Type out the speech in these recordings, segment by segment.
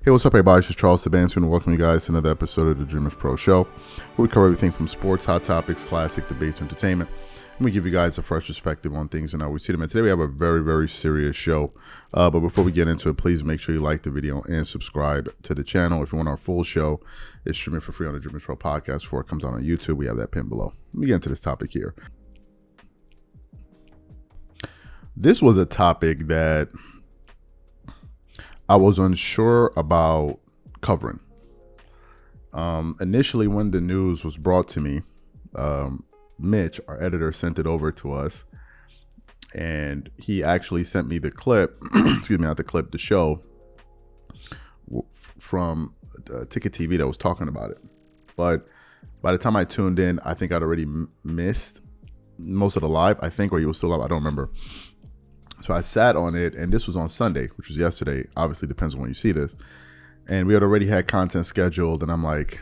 Hey, what's up, everybody? This is Charles Sabansu, and welcome you guys to another episode of the Dreamers Pro Show, where we cover everything from sports, hot topics, classic debates, entertainment, and we give you guys a fresh perspective on things and how we see them. And today we have a very, very serious show. But before we get into it, please make sure you like the video and subscribe to the channel. If you want our full show, it's streaming for free on the Dreamers Pro podcast before it comes out on YouTube. We have that pinned below. Let me get into this topic here. This was a topic that I was unsure about covering. Initially, when the news was brought to me, Mitch, our editor, sent it over to us, and he actually sent me the clip, excuse me, not the clip, the show from Ticket TV that was talking about it. But by the time I tuned in, I think I'd already missed most of the live, I think, or you were still live, I don't remember. So I sat on it, and this was on Sunday, which was yesterday. Obviously, depends on when you see this. And we had already had content scheduled, and I'm like,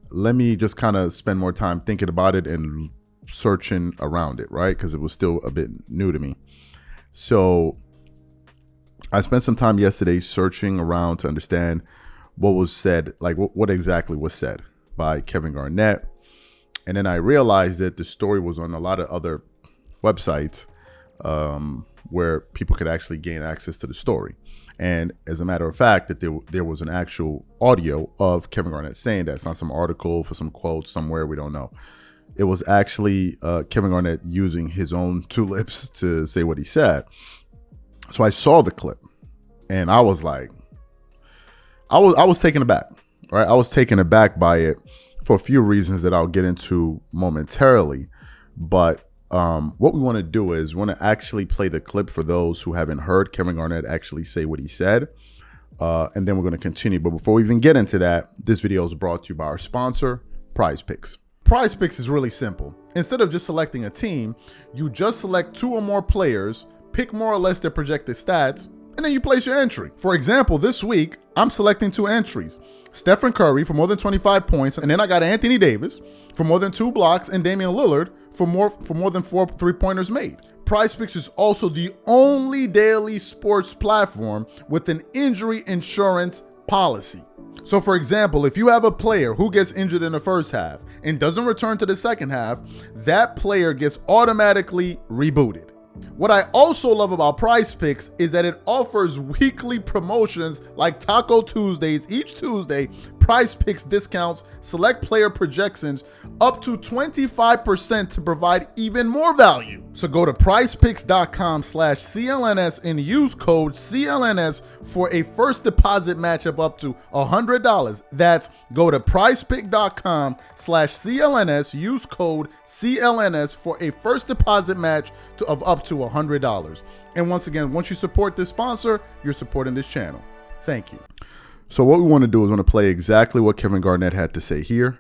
let me just kind of spend more time thinking about it and searching around it, right? Because it was still a bit new to me. So I spent some time yesterday searching around to understand what was said, like what exactly was said by Kevin Garnett. And then I realized that the story was on a lot of other websites where people could actually gain access to the story. And as a matter of fact, that there was an actual audio of Kevin Garnett saying that. It's not some article for some quote somewhere, we don't know. It was actually Kevin Garnett using his own two lips to say what he said. So I saw the clip, and I was like, I was taken aback, right? I was taken aback by it for a few reasons that I'll get into momentarily. But what we want to do is we want to actually play the clip for those who haven't heard Kevin Garnett actually say what he said. And then we're going to continue. But before we even get into that, this video is brought to you by our sponsor, Prize Picks. Prize Picks is really simple. Instead of just selecting a team, you just select two or more players, pick more or less their projected stats, and then you place your entry. For example, this week, I'm selecting two entries. Stephen Curry for more than 25 points, and then I got Anthony Davis for more than 2 blocks, and Damian Lillard for more than 4 3-pointers made. PrizePicks is also the only daily sports platform with an injury insurance policy. So for example, if you have a player who gets injured in the first half and doesn't return to the second half, that player gets automatically rebooted. What I also love about PrizePicks is that it offers weekly promotions like Taco Tuesdays. Each Tuesday, PrizePicks discounts select player projections up to 25% to provide even more value. So go to prizepicks.com/CLNS and use code CLNS for a first deposit match of up to $100. That's go to prizepicks.com/CLNS, use code CLNS for a first deposit match of up to $100. And once again, once you support this sponsor, you're supporting this channel. Thank you. So what we want to do is want to play exactly what Kevin Garnett had to say here,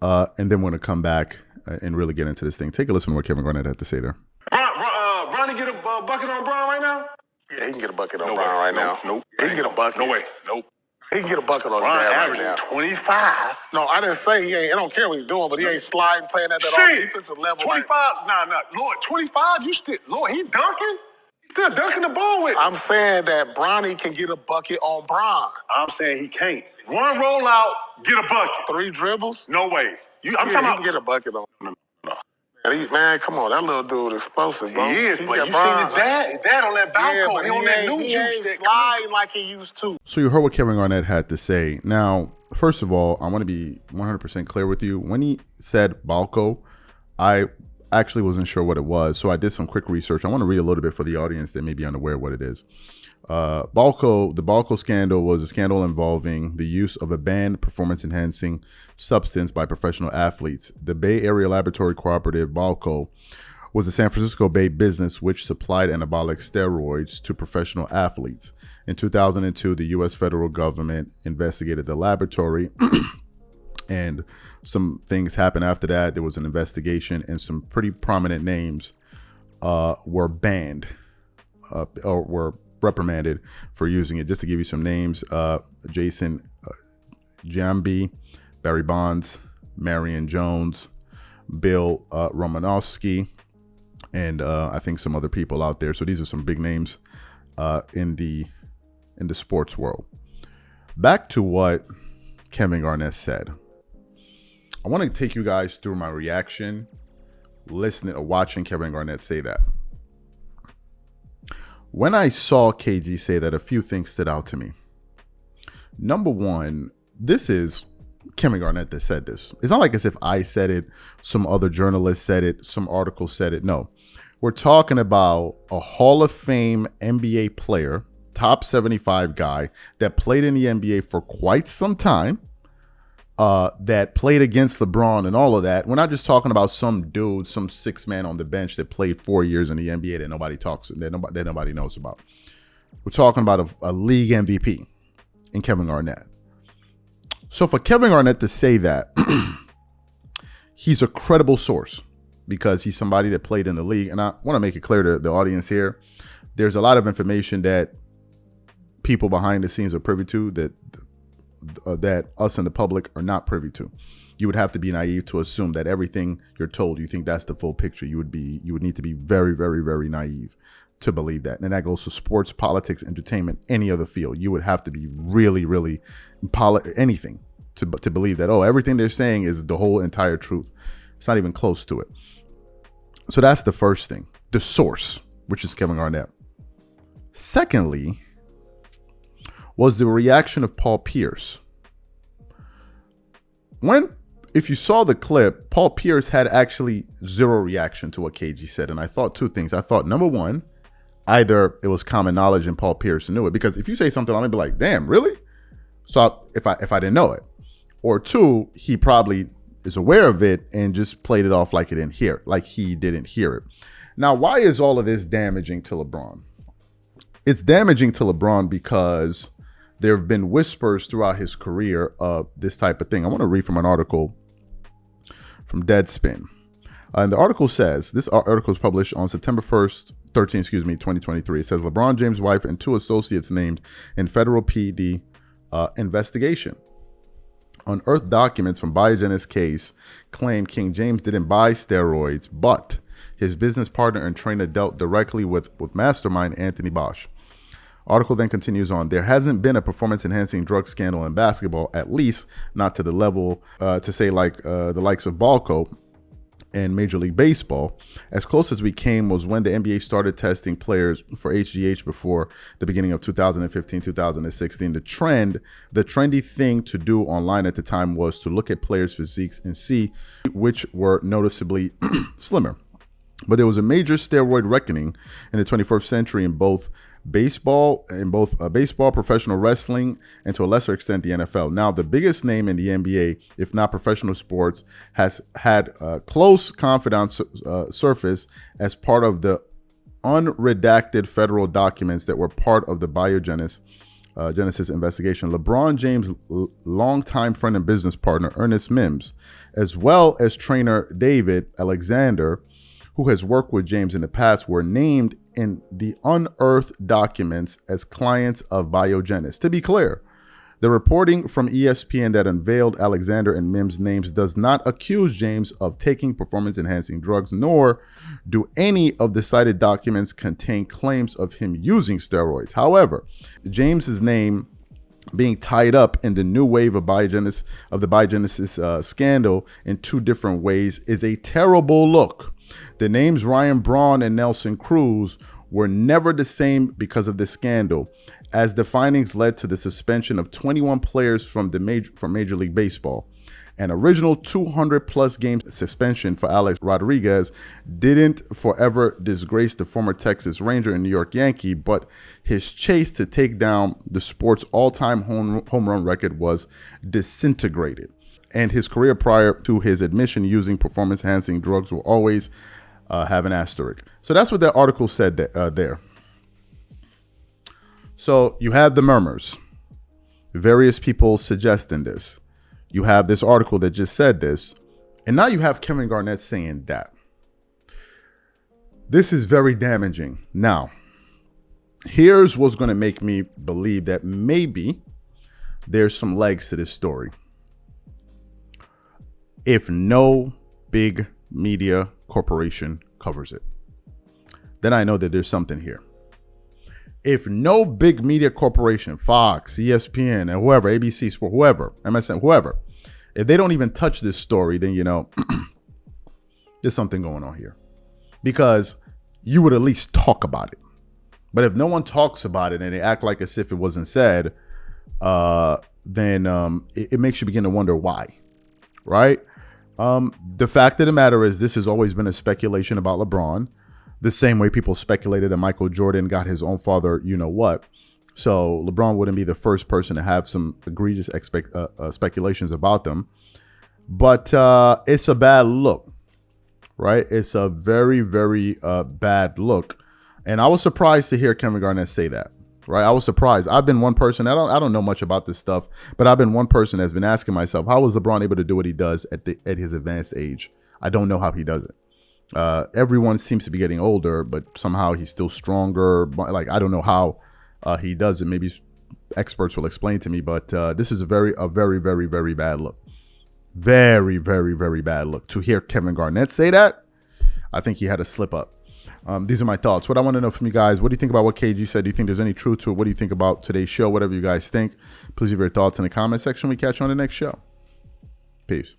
and then we're going to come back and really get into this thing. Take a listen to what Kevin Garnett had to say there. Bronny get a bucket on Bron right now? Yeah, he can get a bucket on Bron right now. Nope. He can get a bucket. No way. Nope. He can get a bucket on Bron Bron right averaging now. 25. No, I didn't say he ain't. I don't care what he's doing, but he ain't sliding, playing at that all defensive level. 25? Nah. Lord, 25? You still, Lord, he dunking? He's still dunking the ball with. I'm saying that Bronny can get a bucket on Bron. I'm saying he can't. One rollout, get a bucket. 3 dribbles? No way. I'm talking he about. can get a bucket on him. Man, come on, that little dude is explosive, bro. He is, but you seen his dad on that Balco. Yeah, he on that new he juice. ain't sliding like he used to. So you heard what Kevin Garnett had to say. Now, first of all, I want to be 100% clear with you. When he said Balco, I actually wasn't sure what it was. So I did some quick research. I want to read a little bit for the audience that may be unaware of what it is. The Balco scandal was a scandal involving the use of a banned performance-enhancing substance by professional athletes. The Bay Area laboratory cooperative Balco was a San Francisco-based business which supplied anabolic steroids to professional athletes. In 2002, the U.S. federal government investigated the laboratory, and some things happened after that. There was an investigation, and some pretty prominent names were banned or were reprimanded for using it. Just to give you some names, Jason Giambi, Barry Bonds, Marion Jones, Bill Romanowski, and I think some other people out there. So these are some big names in the sports world. Back to what Kevin Garnett said. I want to take you guys through my reaction, listening or watching Kevin Garnett say that. When I saw KG say that, a few things stood out to me. Number one, this is Kevin Garnett that said this. It's not like as if I said it, some other journalist said it, some article said it. No, we're talking about a Hall of Fame NBA player, top 75 guy that played in the NBA for quite some time, that played against LeBron and all of that. We're not just talking about some dude, some six man on the bench that played 4 years in the NBA that nobody talks, that nobody knows about. We're talking about a league MVP in Kevin Garnett. So for Kevin Garnett to say that, he's a credible source because he's somebody that played in the league. And I want to make it clear to the audience here, there's a lot of information that people behind the scenes are privy to that us and the public are not privy to. You would have to be naive to assume that everything you're told, you think that's the full picture. You would need to be very, very, very naive to believe that. And that goes to sports, politics, entertainment, any other field. You would have to be really, really anything to believe that, oh, everything they're saying is the whole entire truth. It's not even close to it. So that's the first thing, the source, which is Kevin Garnett. Secondly, was the reaction of Paul Pierce. If you saw the clip, Paul Pierce had actually zero reaction to what KG said. And I thought two things. I thought, number one, either it was common knowledge and Paul Pierce knew it, because if you say something, I'm gonna be like, damn, really? So if I didn't know it, or two, he probably is aware of it and just played it off like he didn't hear it. Now, why is all of this damaging to LeBron? It's damaging to LeBron because there have been whispers throughout his career of this type of thing. I want to read from an article from Deadspin. And the article says, this article was published on September 13th, 2023. It says, LeBron James' wife and two associates named in federal PED investigation. Unearthed documents from Biogen's case claim King James didn't buy steroids, but his business partner and trainer dealt directly with mastermind Anthony Bosch. Article then continues on. There hasn't been a performance-enhancing drug scandal in basketball, at least not to the level to say like the likes of Balco and Major League Baseball. As close as we came was when the NBA started testing players for HGH before the beginning of 2015, 2016. The trendy thing to do online at the time was to look at players' physiques and see which were noticeably slimmer. But there was a major steroid reckoning in the 21st century in both baseball, professional wrestling, and to a lesser extent the NFL. Now, the biggest name in the NBA, if not professional sports, has had close confidence surface as part of the unredacted federal documents that were part of the Biogenesis investigation. LeBron James' longtime friend and business partner, Ernest Mims, as well as trainer David Alexander, who has worked with James in the past, were named in the unearthed documents as clients of Biogenesis. To be clear, the reporting from ESPN that unveiled Alexander and Mims' names does not accuse James of taking performance-enhancing drugs, nor do any of the cited documents contain claims of him using steroids. However, James's name being tied up in the new wave of the Biogenesis scandal in two different ways is a terrible look. The names Ryan Braun and Nelson Cruz were never the same because of the scandal, as the findings led to the suspension of 21 players from Major League Baseball. An original 200-plus game suspension for Alex Rodriguez didn't forever disgrace the former Texas Ranger and New York Yankee, but his chase to take down the sport's all-time home run record was disintegrated. And his career prior to his admission using performance-enhancing drugs will always have an asterisk. So that's what that article said there. So you have the murmurs, various people suggesting this. You have this article that just said this. And now you have Kevin Garnett saying that. This is very damaging. Now, here's what's going to make me believe that maybe there's some legs to this story. If no big media corporation covers it, then I know that there's something here. if no big media corporation, Fox, ESPN, and whoever, ABC Sport, whoever, MSN, whoever, if they don't even touch this story, then, you know, there's something going on here. Because you would at least talk about it. But if no one talks about it and they act like as if it wasn't said, then it makes you begin to wonder why, right? The fact of the matter is this has always been a speculation about LeBron, the same way people speculated that Michael Jordan got his own father, you know what. So LeBron wouldn't be the first person to have some egregious speculations about them. But it's a bad look, right? It's a very, very bad look. And I was surprised to hear Kevin Garnett say that, right? I was surprised. I've been one person, I don't know much about this stuff, but I've been one person that's been asking myself, how was LeBron able to do what he does at his advanced age? I don't know how he does it. Everyone seems to be getting older, but somehow he's still stronger. Like, I don't know how he does it. Maybe experts will explain to me, but this is a very, very, very bad look. Very, very, very bad look. To hear Kevin Garnett say that, I think he had a slip up. These are my thoughts. What I want to know from you guys, what do you think about what KG said? Do you think there's any truth to it? What do you think about today's show? Whatever you guys think, please leave your thoughts in the comment section. We catch you on the next show. Peace.